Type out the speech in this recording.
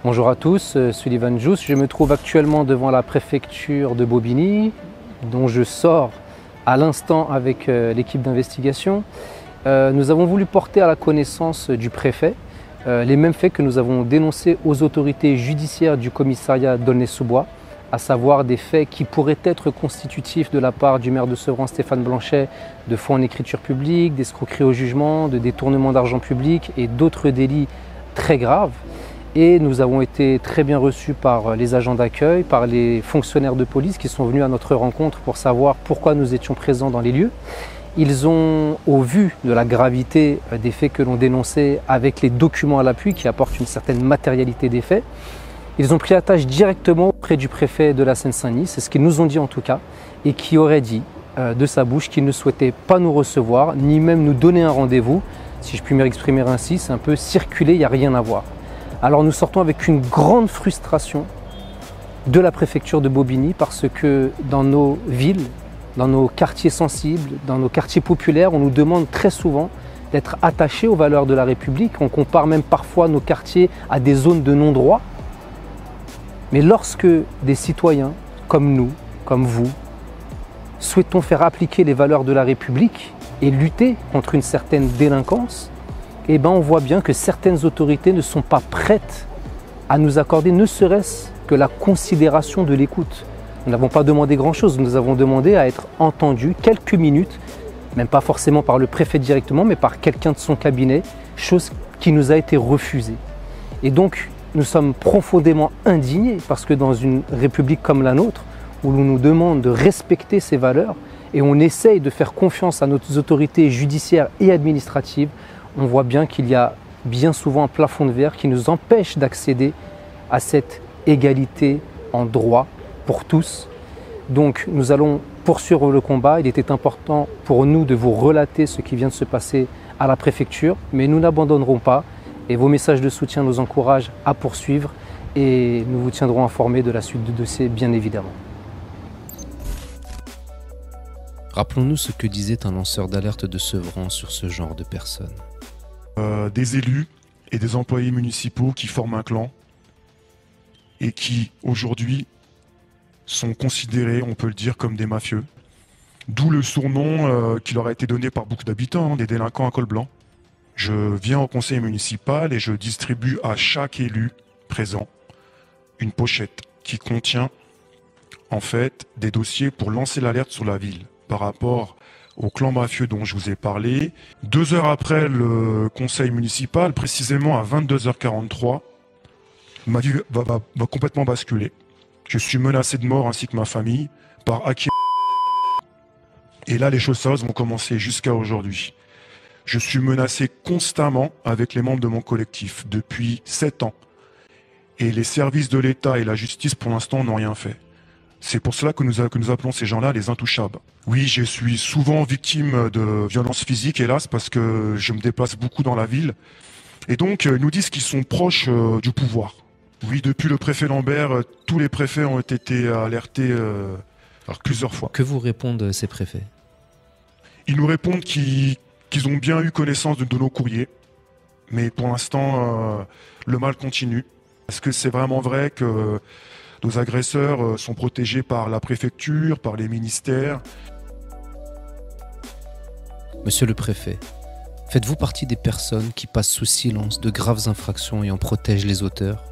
Bonjour à tous, Sullivan Jous. Je me trouve actuellement devant la préfecture de Bobigny, dont je sors à l'instant avec l'équipe d'investigation. Nous avons voulu porter à la connaissance du préfet les mêmes faits que nous avons dénoncés aux autorités judiciaires du commissariat d'Aulnay-sous-Bois, à savoir des faits qui pourraient être constitutifs de la part du maire de Sevran, Stéphane Blanchet, de faux en écriture publique, d'escroquerie au jugement, de détournement d'argent public et d'autres délits très graves. Et nous avons été très bien reçus par les agents d'accueil, par les fonctionnaires de police qui sont venus à notre rencontre pour savoir pourquoi nous étions présents dans les lieux. Ils ont, au vu de la gravité des faits que l'on dénonçait avec les documents à l'appui qui apportent une certaine matérialité des faits, ils ont pris attache directement auprès du préfet de la Seine-Saint-Denis, c'est ce qu'ils nous ont dit en tout cas, et qui aurait dit de sa bouche qu'il ne souhaitait pas nous recevoir, ni même nous donner un rendez-vous. Si je puis m'exprimer ainsi, c'est un peu circuler, il n'y a rien à voir. Alors nous sortons avec une grande frustration de la préfecture de Bobigny parce que dans nos villes, dans nos quartiers sensibles, dans nos quartiers populaires, on nous demande très souvent d'être attachés aux valeurs de la République. On compare même parfois nos quartiers à des zones de non-droit. Mais lorsque des citoyens comme nous, comme vous, souhaitons faire appliquer les valeurs de la République et lutter contre une certaine délinquance, eh bien on voit bien que certaines autorités ne sont pas prêtes à nous accorder ne serait-ce que la considération de l'écoute. Nous n'avons pas demandé grand-chose, nous avons demandé à être entendus quelques minutes, même pas forcément par le préfet directement, mais par quelqu'un de son cabinet, chose qui nous a été refusée. Et donc, nous sommes profondément indignés parce que dans une république comme la nôtre, où l'on nous demande de respecter ces valeurs et on essaye de faire confiance à nos autorités judiciaires et administratives, on voit bien qu'il y a bien souvent un plafond de verre qui nous empêche d'accéder à cette égalité en droit pour tous. Donc nous allons poursuivre le combat. Il était important pour nous de vous relater ce qui vient de se passer à la préfecture, mais nous n'abandonnerons pas et vos messages de soutien nous encouragent à poursuivre et nous vous tiendrons informés de la suite du dossier, bien évidemment. Rappelons-nous ce que disait un lanceur d'alerte de Sevran sur ce genre de personnes. Des élus et des employés municipaux qui forment un clan et qui, aujourd'hui, sont considérés, on peut le dire, comme des mafieux. D'où le surnom qui leur a été donné par beaucoup d'habitants, des délinquants à col blanc. Je viens au conseil municipal et je distribue à chaque élu présent une pochette qui contient en fait des dossiers pour lancer l'alerte sur la ville par rapport au clan mafieux dont je vous ai parlé. 2 heures après le conseil municipal, précisément à 22h43, ma vie va complètement basculer. Je suis menacé de mort ainsi que ma famille par Hakim. Et là, les choses sérieuses vont commencer jusqu'à aujourd'hui. Je suis menacé constamment avec les membres de mon collectif depuis 7 ans. Et les services de l'État et la justice, pour l'instant, n'ont rien fait. C'est pour cela que nous appelons ces gens-là les intouchables. Oui, je suis souvent victime de violences physiques, hélas, parce que je me déplace beaucoup dans la ville. Et donc, ils nous disent qu'ils sont proches du pouvoir. Oui, depuis le préfet Lambert, tous les préfets ont été alertés plusieurs fois. Que vous répondent ces préfets? Ils nous répondent qu'ils ont bien eu connaissance de nos courriers. Mais pour l'instant, le mal continue. Est-ce que c'est vraiment vrai que nos agresseurs sont protégés par la préfecture, par les ministères? Monsieur le préfet, faites-vous partie des personnes qui passent sous silence de graves infractions et en protègent les auteurs?